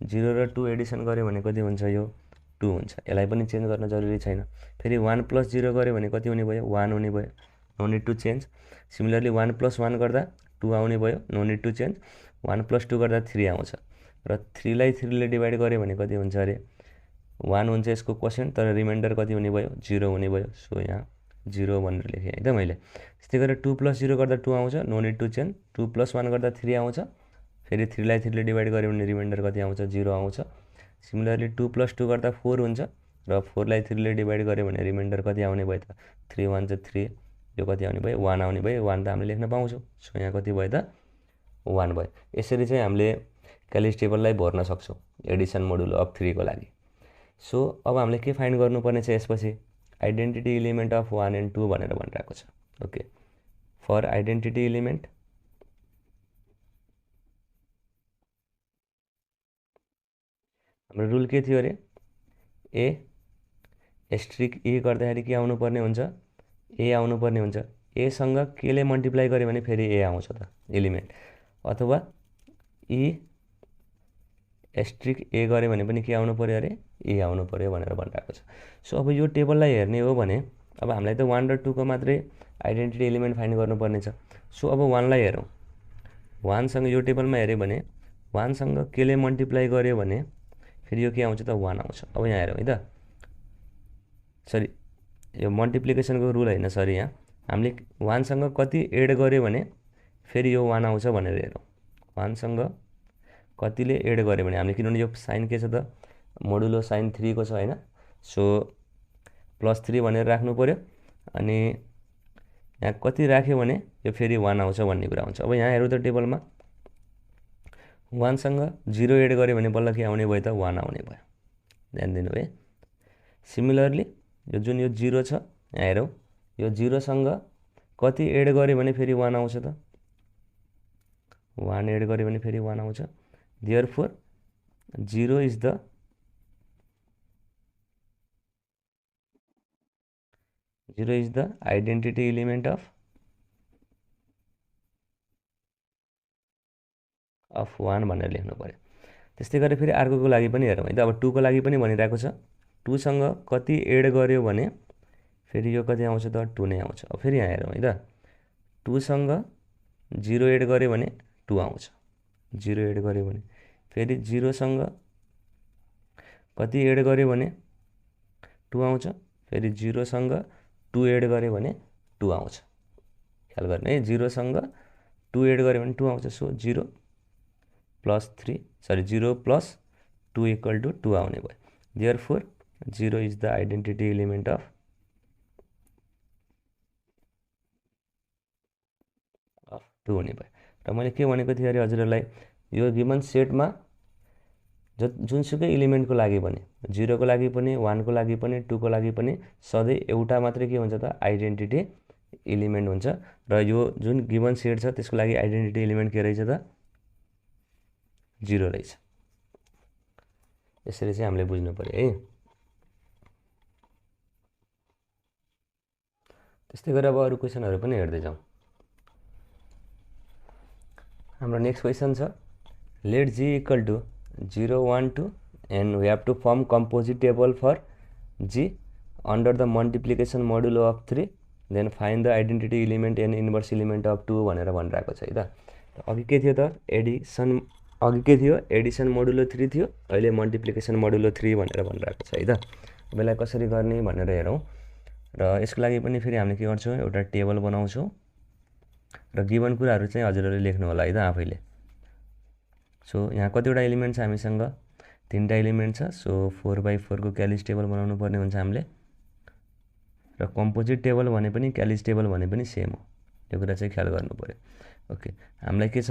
0 र 2 एडिसन गऱ्यो भने कति हुन्छ यो 2 हुन्छ। यसलाई पनि चेन्ज गर्न जरुरी छैन। फेरि 1 + 0 गऱ्यो भने कति हुने भयो 1 हुने भयो, no need to change. Similarly 1 + 1 गर्दा 2 आउने भयो, नो निड टु चेन्ज। 1 + 2 गर्दा 3 आउँछ र 3 लाई 3 ले डिभाइड गऱ्यो भने कति हुन्छ अरे 1 हुन्छ यसको क्वोसिएन्ट, तर रिमाइन्डर कति हुने भयो 0 हुने भयो। सो यहाँ 0 भनेर लेखेँ है त मैले। त्यस्तै गरेर 2 + 0 गर्दा 2 आउँछ, नो निड टु चेन्ज। 2 + 1 गर्दा 3 आउँछ, फेरि 3 लाई 3 ले डिभाइड गऱ्यो भने रिमाइन्डर कति आउँछ 0 आउँछ। सिमिलरली 2 + 2 गर्दा 4 हुन्छ र 4 लाई 3 ले डिभाइड गऱ्यो भने रिमाइन्डर कति आउने भयो त 3 1 चाहिँ 3, यो कति आउने भयो 1 आउने भयो। 1 त हामीले लेख्न पाउँछौँ। सो यहाँ कति भयो त 1 भयो। यसरी चाहिँ हामीले क्यालिज टेबललाई भर्न सक्छौँ एडिसन मोडुलो अफ 3 को लागि। सो अब हामीले के फाइन्ड गर्नुपर्ने छ यसपछि आइडेन्टिटी इलिमेन्ट अफ 1 एन्ड 2 भनेर भनिरहेको छ। ओके, फर आइडेन्टिटी इलिमेन्ट हाम्रो रुल के थियो अरे ए एस्ट्रिक ई गर्दाखेरि के आउनुपर्ने हुन्छ ए आउनुपर्ने हुन्छ। एसँग केले मल्टिप्लाई गर्यो भने फेरि ए आउँछ त इलिमेन्ट, अथवा ई एस्ट्रिक ए गऱ्यो भने पनि के आउनु पर्यो अरे ए आउनु पर्यो भनेर भनिरहेको छ। सो अब यो टेबललाई हेर्ने हो भने अब हामीलाई त 1 र 2 को मात्रै आइडेन्टिटी एलिमेन्ट फाइन्ड गर्नुपर्ने छ। सो अब 1 लाई हेरौँ। 1 सँग यो टेबलमा हेऱ्यो भने 1 सँग केले मल्टिप्लाई गर्यो भने फेरि यो के आउँछ त 1 आउँछ। अब यहाँ हेरौँ है त, सरी यो मल्टिप्लिकेसनको रुल होइन, सरी यहाँ हामीले 1 सँग कति एड गर्यो भने फेरि यो 1 आउँछ भनेर हेरौँ। 1 सँग कतिले एड गर्यो भने हामीले, किनभने यो साइन के छ त मोडुलो साइन 3 को छ होइन। सो +3 भनेर राख्नु पर्यो अनि यहाँ कति राख्यो भने यो फेरि 1 आउँछ भन्ने कुरा हुन्छ। अब यहाँ हेरौँ त टेबलमा 1 सँग 0 एड गर्यो भने बल्ल के आउने भयो त 1 आउने भयो, ध्यान दिनु है। सिमिलरली यो जुन यो 0 छ यहाँ हेरौँ, यो 0 सँग कति एड गर्यो भने फेरि 1 आउँछ त 1 एड गर्यो भने फेरि 1 आउँछ। Therefore 0 is the identity element of 1 भनेर लेख्नु पर्यो। त्यस्तै गरेर फेरि अर्कोको लागि पनि हेरौँ है त। अब 2 को लागि पनि भनिरहेको छ 2 सँग कति एड गर्यो भने फेरि यो कति आउँछ त 2 नै आउँछ। अब फेरि यहाँ हेरौँ है त, 2 सँग 0 एड गर्यो भने 2 आउँछ, 0 एड गर्यो भने फेरि 0 सँग कति एड गर्यो भने 2 आउँछ, फेरि 0 सँग 2 एड गर्यो भने 2 आउँछ। ख्याल गर्ने है, 0 सँग 2 एड गर्यो भने 2 आउँछ। सो 0 + 2 = 2 आउने भयो। Therefore 0 is the identity element of 2 हुने भयो। र मैले के भनेको थिएँ अरे हजुरहरूलाई, यो गिभन सेटमा जुनसुकै इलिमेन्टको लागि पनि 0 को लागि पनि 1 को लागि पनि 2 को लागि पनि सधैँ एउटा मात्रै के हुन्छ त आइडेन्टिटी इलिमेन्ट हुन्छ। र यो जुन गिभन सेट छ त्यसको लागि आइडेन्टिटी इलिमेन्ट के रहेछ त 0 रहेछ। यसरी चाहिँ हामीले बुझ्नु पर्यो है। त्यस्तै गरेर अब अरू क्वेसनहरू पनि हेर्दै जाउँ। हाम्रो नेक्स्ट क्वेसन छ late g = 0 1 2 and we have to form composite table for g under the multiplication modulo of 3 then find the identity element and inverse element of 2 भनेर भनिरहेको छ है त। अघि के थियो त एडिसन मोडुलो 3 थियो, अहिले मल्टिप्लिकेसन मोडुलो 3 भनेर भनिरहेको छ है त। अब यसलाई कसरी गर्ने भनेर हेरौँ। र यसको लागि पनि फेरि हामीले के गर्छौँ एउटा टेबल बनाउँछौँ र गिभन कुराहरू चाहिँ हजुरहरूले लेख्नु होला है त आफैले। सो यहाँ कतिवटा एलिमेन्ट छ हामीसँग 3टा एलिमेन्ट छ। सो 4x4 को क्यालिज टेबल बनाउनु पर्ने हुन्छ हामीले। र कम्पोजिट टेबल भने पनि क्यालिज टेबल भने पनि सेम हो, यो कुरा चाहिँ ख्याल गर्नु पर्यो। ओके, हामीलाई के छ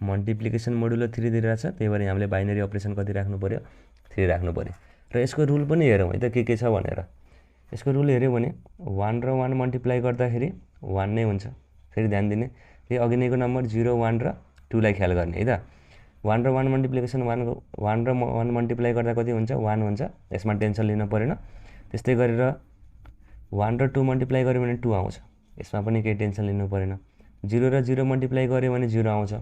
मल्टिप्लिकेसन मोडुलो 3 दिइरहेछ, त्यही भएर हामीले बाइनरी अपरेसन कति राख्नु पर्यो, 3 राख्नु पर्यो। र यसको रुल पनि हेरौँ है त के छ भनेर। यसको रुल हेऱ्यो भने 1 र 1 मल्टिप्लाई गर्दाखेरि 1 नै हुन्छ। फेरि ध्यान दिने, त्यही अघि नैको नम्बर 0, 1 र 2 लाई ख्याल गर्ने है त। 1 र 1 मल्टिप्लिकेसन 1 र 1 मल्टिप्लाई गर्दा कति हुन्छ, 1 हुन्छ। यसमा टेन्सन लिन परेन। त्यस्तै गरेर 1 र 2 मल्टिप्लाई गऱ्यो भने 2 आउँछ, यसमा पनि केही टेन्सन लिनु परेन। 0 र 0 मल्टिप्लाई गऱ्यो भने 0 आउँछ,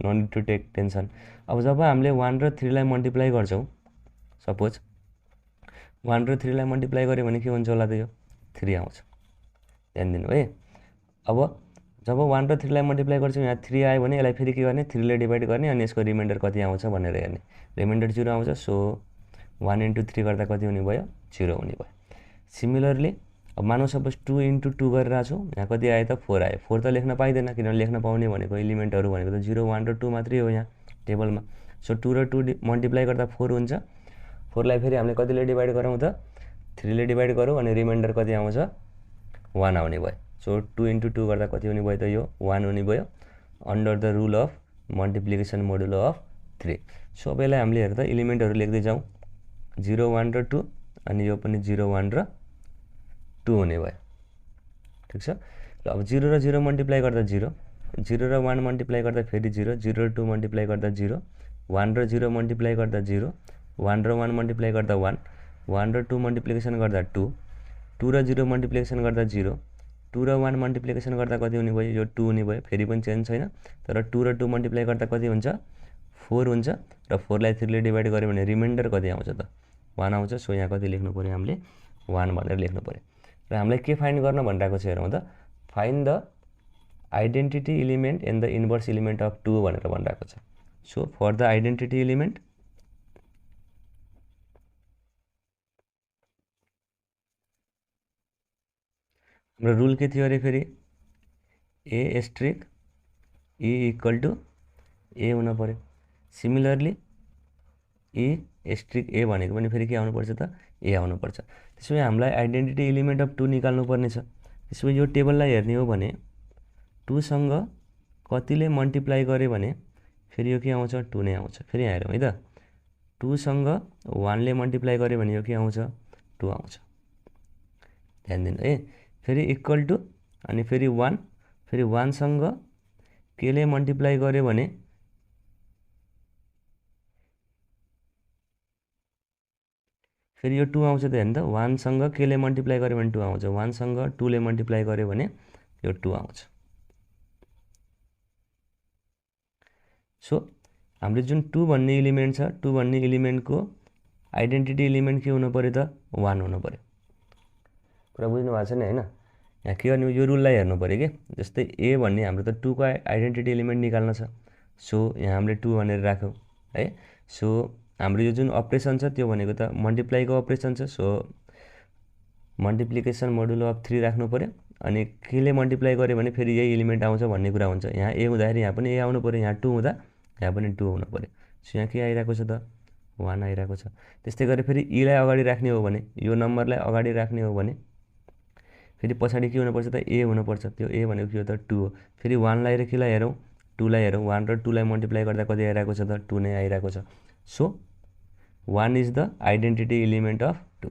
no need to take tension. अब जब हामीले 1 र 3 लाई मल्टिप्लाई गर्छौँ, सपोज 1 र 3 लाई मल्टिप्लाई गऱ्यो भने के हुन्छ होला त, यो 3 आउँछ। ध्यान दिनु है। अब जब 1 र 3 लाई मल्टिप्लाई गर्छौँ, यहाँ 3 आयो भने यसलाई फेरि के गर्ने, 3 ले डिभाइड गर्ने अनि यसको रिमाइन्डर कति आउँछ भनेर हेर्ने। रिमाइन्डर 0 आउँछ, सो 1 इन्टु 3 गर्दा कति हुने भयो, 0 हुने भयो। सिमिलरली अब मानौँ सपोज 2 इन्टु 2 गरिरहेको छु, यहाँ कति आयो त, 4 आयो। 4 त लेख्न पाइँदैन, किनभने लेख्न पाउने भनेको एलिमेन्टहरू भनेको त 0, 1 र 2 मात्रै हो यहाँ टेबलमा। सो 2 र 2 मल्टिप्लाई गर्दा 4 हुन्छ। 4 लाई फेरि हामीले कतिले डिभाइड गरौँ त, 3 ले डिभाइड गरौँ अनि रिमाइन्डर कति आउँछ, 1 आउने भयो। सो 2 इन्टु 2 गर्दा कति हुने भयो त, यो 1 हुने भयो, under the rule of multiplication modulo of 3। So अब यसलाई हामीले हेर त एलिमेन्टहरू लेख्दै जाउँ, 0, 1 र 2 अनि यो पनि 0, 1 र 2 हुने भयो। ठिक छ। ल अब 0 र 0 मल्टिप्लाई गर्दा 0, 0 र 1 मल्टिप्लाई गर्दा फेरि 0, 0 र 2 मल्टिप्लाई गर्दा 0, 1 र 0 मल्टिप्लाई गर्दा 0, 1 र 1 मल्टिप्लाई गर्दा 1, 1 र 2 मल्टिप्लिकेसन गर्दा 2, 2 र 0 मल्टिप्लिकेसन गर्दा 0, 2 र 1 मल्टिप्लिकेसन गर्दा कति हुने भयो, यो 2 हुने भयो। फेरि पनि चेन्ज छैन, तर 2 र 2 मल्टिप्लाई गर्दा कति हुन्छ, 4 हुन्छ। र 4 लाई 3 ले डिभाइड गऱ्यो भने रिमाइन्डर कति आउँछ त, 1 आउँछ। सो यहाँ कति लेख्नु पऱ्यो, हामीले 1 भनेर लेख्नु पऱ्यो। र हामीलाई के फाइन्ड गर्न भनिरहेको छ हेरौँ त, find the identity element and the inverse element of 2 भनेर भनिरहेको छ। So for the identity element हाम्रो रुल के थियो अरे, फेरि a asterisk e equal to a हुन पऱ्यो। सिमिलरली ई स्ट्रिक ए भनेको पनि फेरि के आउनुपर्छ त, ए आउनुपर्छ। त्यसो भए हामीलाई आइडेन्टिटी एलिमेन्ट अफ 2 निकाल्नु पर्ने छ। त्यसो भए यो टेबललाई हेर्ने हो भने 2 सँग कतिले मल्टिप्लाई गऱ्यो भने फेरि यो के आउँछ, 2 नै आउँछ। फेरि हेरौँ है त, 2 सँग 1 ले मल्टिप्लाई गऱ्यो भने यो के आउँछ, 2 आउँछ। ध्यान दिनु है। फेरि इक्वल टु अनि फेरि 1, फेरि 1 सँग के ले मल्टिप्लाई गऱ्यो भने फेरि यो 2 आउँछ त। हेर्नु त, 1 सँग के ले मल्टिप्लाई गऱ्यो भने 2 आउँछ, 1 सँग 2 ले मल्टिप्लाई गऱ्यो भने यो 2 आउँछ। सो हाम्रो जुन 2 भन्ने एलिमेन्ट छ, 2 भन्ने एलिमेन्टको आइडेन्टिटी एलिमेन्ट के हुनु पऱ्यो त, 1 हुनु पऱ्यो। कुरा बुझ्नु भएको छ नि होइन। यहाँ के गर्ने, यो रुललाई हेर्नु पऱ्यो कि। जस्तै ए भन्ने हाम्रो त 2 को आइडेन्टिटी एलिमेन्ट निकाल्न छ। सो यहाँ हामीले 2 भनेर राख्यौँ है। सो हाम्रो यो जुन अपरेसन छ त्यो भनेको त मल्टिप्लाईको अपरेसन छ। सो मल्टिप्लिकेसन मोडुलो अफ 3 राख्नु पऱ्यो। अनि केले मल्टिप्लाई गऱ्यो भने फेरि यही एलिमेन्ट आउँछ भन्ने कुरा हुन्छ। यहाँ ए हुँदाखेरि यहाँ पनि ए आउनु पऱ्यो, यहाँ 2 हुँदा यहाँ पनि 2 हुनु पऱ्यो। सो यहाँ के आइरहेको छ त, 1 आइरहेको छ। त्यस्तै गरी फेरि ईलाई अगाडि राख्ने हो भने, यो नम्बरलाई अगाडि राख्ने हो भने फेरि पछाडि के हुनुपर्छ त, ए हुनुपर्छ। त्यो ए भनेको के हो त, 2 हो। फेरि 1 लाई र केलाई हेरौँ, 2 लाई हेरौँ। 1 र 2 लाई मल्टिप्लाई गर्दा कति आइरहेको छ त, 2 नै आइरहेको छ। So 1 is the identity element of 2।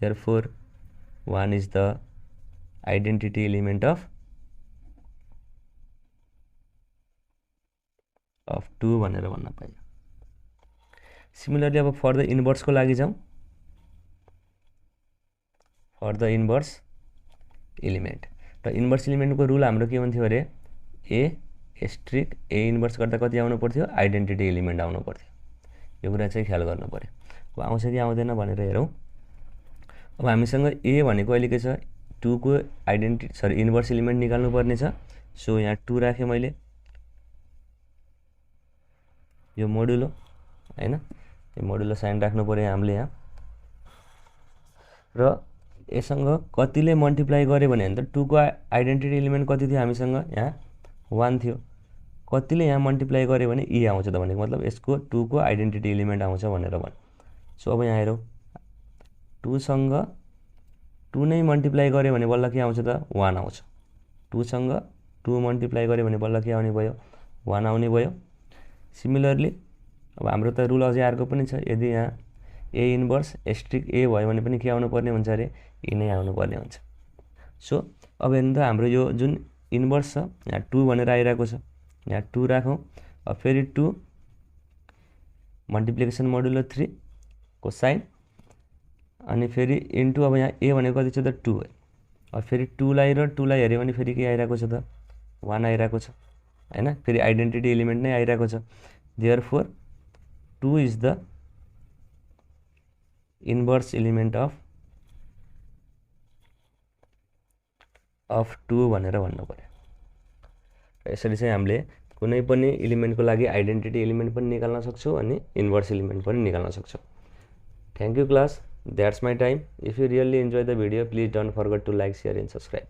Therefore 1 is the identity element of 2 भनेर भन्न पाइयो। सिमिलरली अब फर द इन्भर्सको लागि जाउँ। फर द इन्भर्स एलिमेन्ट, र इन्भर्स एलिमेन्टको रुल हाम्रो के हुन्थ्यो अरे, ए स्ट्रिक ए इन्भर्स गर्दा कति आउनु पर्थ्यो, आइडेन्टिटी एलिमेन्ट आउनु पर्थ्यो। यो कुरा चाहिँ ख्याल गर्नु पऱ्यो। अब आउँछ कि आउँदैन भनेर हेरौँ। अब हामीसँग ए भनेको अहिले के छ, 2 को इन्भर्स एलिमेन्ट निकाल्नु पर्ने छ। सो यहाँ 2 राखेँ मैले, यो मोडुलो हैन, यो मोडुलो साइन राख्नु पऱ्यो हामीले यहाँ। र यससँग कतिले मल्टिप्लाई गऱ्यो भने त 2 को आइडेन्टिटी एलिमेन्ट कति थियो हामीसँग, यहाँ 1 थियो। कतिले यहाँ मल्टिप्लाई गऱ्यो भने ई आउँछ त भनेको मतलब यसको 2 को आइडेन्टिटी एलिमेन्ट आउँछ भनेर भन्। सो अब यहाँ हेरौँ, 2 सँग 2 नै मल्टिप्लाई गऱ्यो भने बल्ल के आउँछ त, 1 आउँछ। 2 सँग 2 मल्टिप्लाई गऱ्यो भने बल्ल के आउने भयो, 1 आउने भयो। सिमिलरली अब हाम्रो त रुल अझै अर्को पनि छ, यदि यहाँ ए इन्भर्स एस्ट्रिक ए भयो भने पनि के आउनुपर्ने हुन्छ अरे, ए नै आउनुपर्ने हुन्छ। सो अब हेर्नु त हाम्रो यो जुन इन्भर्स छ यहाँ 2 भनेर आइरहेको छ, यहाँ 2 राखौँ। अब फेरि 2 मल्टिप्लिकेसन मोडुलो 3 कोसाइन, अनि फेरि इन्टु अब यहाँ ए भनेको कति छ त 2 है। अब फेरि 2 लाई र 2 लाई हेऱ्यो भने फेरि के आइरहेको छ त 1 आइरहेको छ हैन, फेरि आइडेन्टिटी एलिमेन्ट नै आइरहेको छ। Therefore 2 is the inverse element of 2 भनेर भन्नु पर्यो। यसरी चाहिँ हामीले कुनै पनि एलिमेन्टको लागि आइडेन्टिटी एलिमेन्ट पनि निकाल्न सक्छौँ अनि इन्भर्स एलिमेन्ट पनि निकाल्न सक्छौँ। Thank you class, that's my time. If you really enjoy the video, please don't forget to like, share and subscribe.